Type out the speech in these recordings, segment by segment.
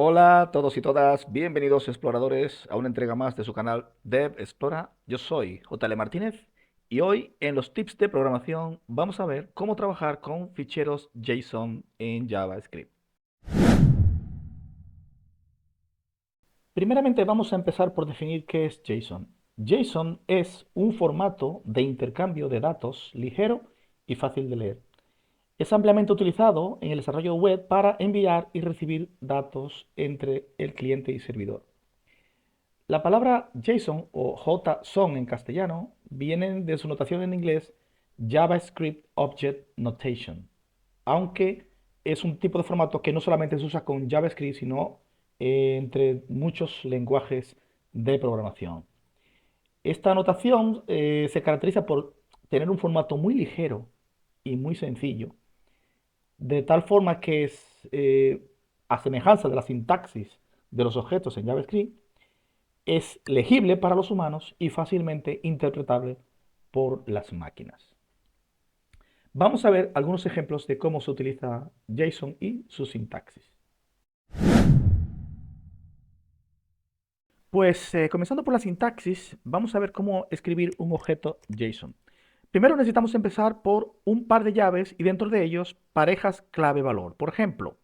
Hola a todos y todas, bienvenidos exploradores a una entrega más de su canal Dev Explora. Yo soy JL Martínez y hoy en los tips de programación vamos a ver cómo trabajar con ficheros JSON en JavaScript. Primeramente vamos a empezar por definir qué es JSON. JSON es un formato de intercambio de datos ligero y fácil de leer. Es ampliamente utilizado en el desarrollo web para enviar y recibir datos entre el cliente y servidor. La palabra JSON o JSON en castellano viene de su notación en inglés JavaScript Object Notation, aunque es un tipo de formato que no solamente se usa con JavaScript, sino entre muchos lenguajes de programación. Esta notación se caracteriza por tener un formato muy ligero y muy sencillo, de tal forma que es, a semejanza de la sintaxis de los objetos en JavaScript, es legible para los humanos y fácilmente interpretable por las máquinas. Vamos a ver algunos ejemplos de cómo se utiliza JSON y su sintaxis. Pues comenzando por la sintaxis, vamos a ver cómo escribir un objeto JSON. Primero necesitamos empezar por un par de llaves y dentro de ellos parejas clave-valor. Por ejemplo,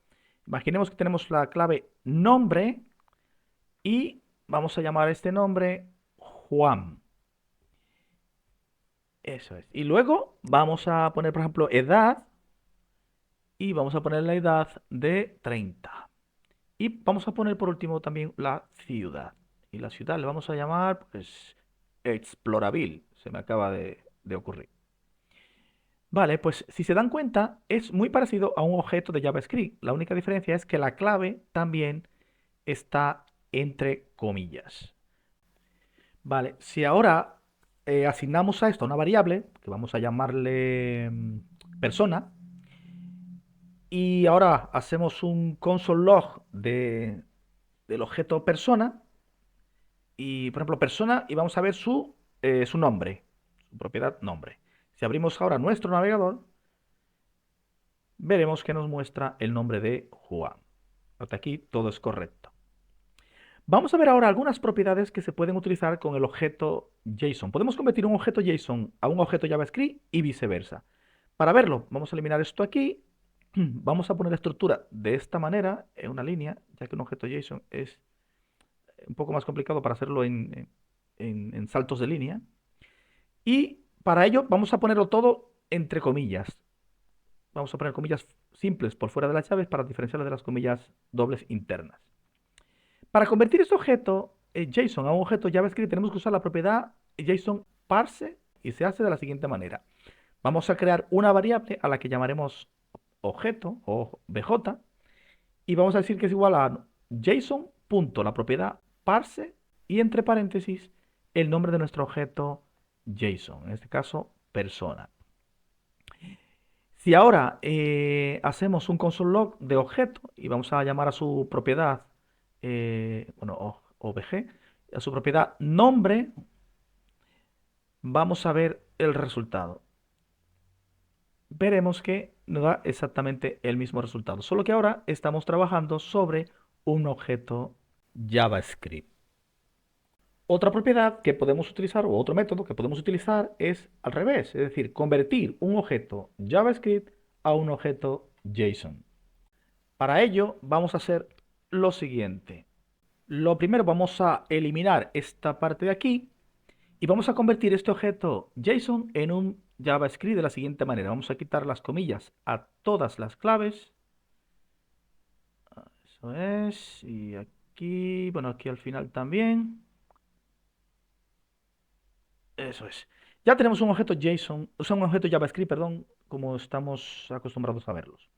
imaginemos que tenemos la clave nombre y vamos a llamar a este nombre Juan. Eso es. Y luego vamos a poner, por ejemplo, edad y vamos a poner la edad de 30. Y vamos a poner por último también la ciudad. Y la ciudad le vamos a llamar, pues, Exploraville. Se me acaba de ocurrir. Vale, pues si se dan cuenta, es muy parecido a un objeto de JavaScript. La única diferencia es que la clave también está entre comillas. Vale, si ahora asignamos a esto una variable, que vamos a llamarle persona, y ahora hacemos un console log del objeto persona, y por ejemplo persona, y vamos a ver su nombre, su propiedad nombre. Si abrimos ahora nuestro navegador, veremos que nos muestra el nombre de Juan. Hasta aquí todo es correcto. Vamos a ver ahora algunas propiedades que se pueden utilizar con el objeto JSON. Podemos convertir un objeto JSON a un objeto JavaScript y viceversa. Para verlo, vamos a eliminar esto aquí. Vamos a poner la estructura de esta manera, en una línea, ya que un objeto JSON es un poco más complicado para hacerlo en saltos de línea. Y para ello vamos a ponerlo todo entre comillas. Vamos a poner comillas simples por fuera de las llaves para diferenciarlas de las comillas dobles internas. Para convertir este objeto JSON a un objeto JavaScript tenemos que usar la propiedad JSON parse y se hace de la siguiente manera. Vamos a crear una variable a la que llamaremos objeto o bj y vamos a decir que es igual a JSON punto la propiedad parse y entre paréntesis el nombre de nuestro objeto JSON, en este caso persona. Si ahora hacemos un console log de objeto y vamos a llamar a su propiedad, bueno, obj, a su propiedad nombre, vamos a ver el resultado. Veremos que nos da exactamente el mismo resultado, solo que ahora estamos trabajando sobre un objeto JavaScript. Otra propiedad que podemos utilizar, o otro método que podemos utilizar es al revés, es decir, convertir un objeto JavaScript a un objeto JSON. Para ello vamos a hacer lo siguiente. Lo primero vamos a eliminar esta parte de aquí y vamos a convertir este objeto JSON en un JavaScript de la siguiente manera. Vamos a quitar las comillas a todas las claves. Eso es. Y aquí, bueno, aquí al final también. Eso es. Ya tenemos un objeto JSON, o sea, un objeto JavaScript, perdón, como estamos acostumbrados a verlos.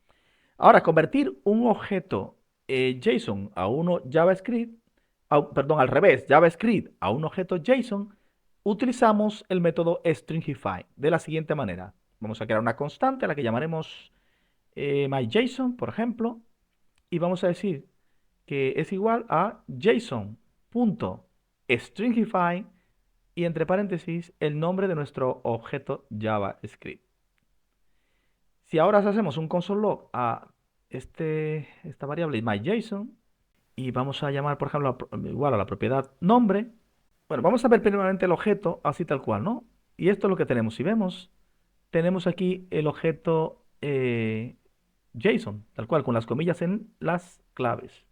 Ahora, convertir un objeto JSON a uno JavaScript, perdón, al revés, JavaScript a un objeto JSON, utilizamos el método stringify de la siguiente manera. Vamos a crear una constante a la que llamaremos myJSON, por ejemplo, y vamos a decir que es igual a JSON.stringify y entre paréntesis el nombre de nuestro objeto JavaScript. Si ahora hacemos un console log a esta variable myJSON y vamos a llamar, por ejemplo, igual a la propiedad nombre. Bueno, vamos a ver primeramente el objeto así tal cual, ¿no? Y esto es lo que tenemos. Si vemos, tenemos aquí el objeto JSON, tal cual, con las comillas en las claves.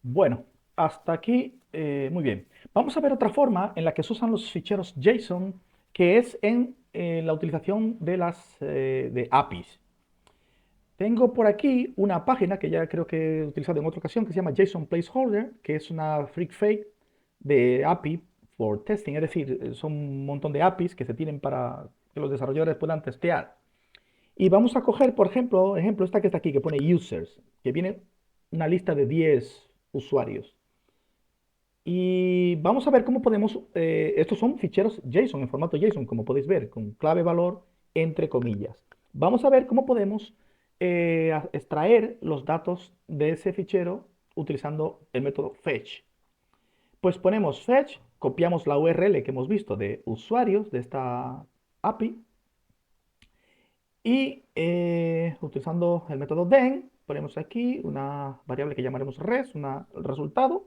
Bueno, hasta aquí, muy bien. Vamos a ver otra forma en la que se usan los ficheros JSON, que es en la utilización de las de APIs. Tengo por aquí una página que ya creo que he utilizado en otra ocasión, que se llama JSON Placeholder, que es una freak fake de API for testing, es decir, son un montón de APIs que se tienen para que los desarrolladores puedan testear. Y vamos a coger, por ejemplo, esta que está aquí, que pone users, que viene una lista de 10 usuarios. Y vamos a ver cómo podemos, estos son ficheros JSON, en formato JSON, como podéis ver, con clave valor entre comillas. Vamos a ver cómo podemos extraer los datos de ese fichero utilizando el método fetch. Pues ponemos fetch, copiamos la URL que hemos visto de usuarios de esta API y utilizando el método then, ponemos aquí una variable que llamaremos res, el resultado.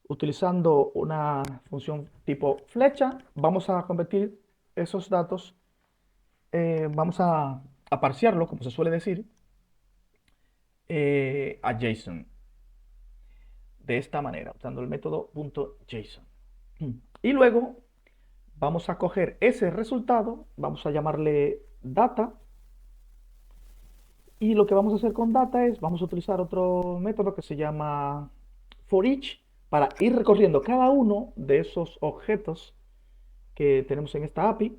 Utilizando una función tipo flecha, vamos a convertir esos datos, vamos a parsearlo, como se suele decir, a JSON. De esta manera, usando el método .json. Y luego vamos a coger ese resultado, vamos a llamarle data. Y lo que vamos a hacer con data es, vamos a utilizar otro método que se llama forEach para ir recorriendo cada uno de esos objetos que tenemos en esta API.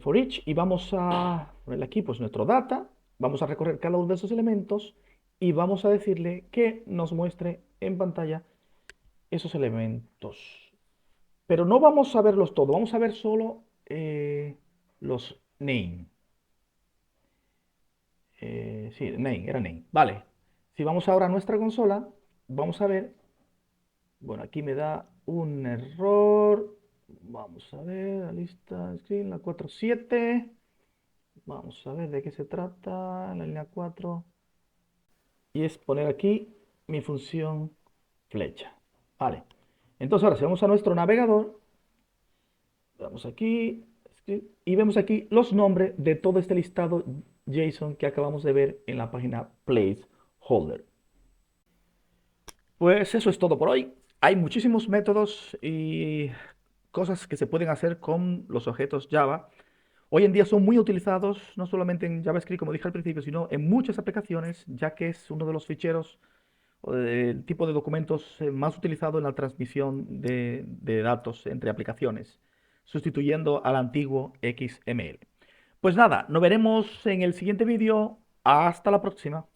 forEach, y vamos a ponerle aquí pues nuestro data, vamos a recorrer cada uno de esos elementos y vamos a decirle que nos muestre en pantalla esos elementos. Pero no vamos a verlos todos, vamos a ver solo los name. Sí, name, era name. Vale. Si vamos ahora a nuestra consola, vamos a ver. Bueno, aquí me da un error. Vamos a ver la lista screen, la 4.7. Vamos a ver de qué se trata la línea 4. Y es poner aquí mi función flecha. Vale. Entonces ahora si vamos a nuestro navegador, vamos aquí y vemos aquí los nombres de todo este listado JSON que acabamos de ver en la página placeholder. Pues eso es todo por hoy. Hay muchísimos métodos y cosas que se pueden hacer con los objetos Java. Hoy en día son muy utilizados, no solamente en JavaScript, como dije al principio, sino en muchas aplicaciones, ya que es uno de los ficheros o del tipo de documentos más utilizado en la transmisión de datos entre aplicaciones, sustituyendo al antiguo XML. Pues nada, nos veremos en el siguiente vídeo. Hasta la próxima.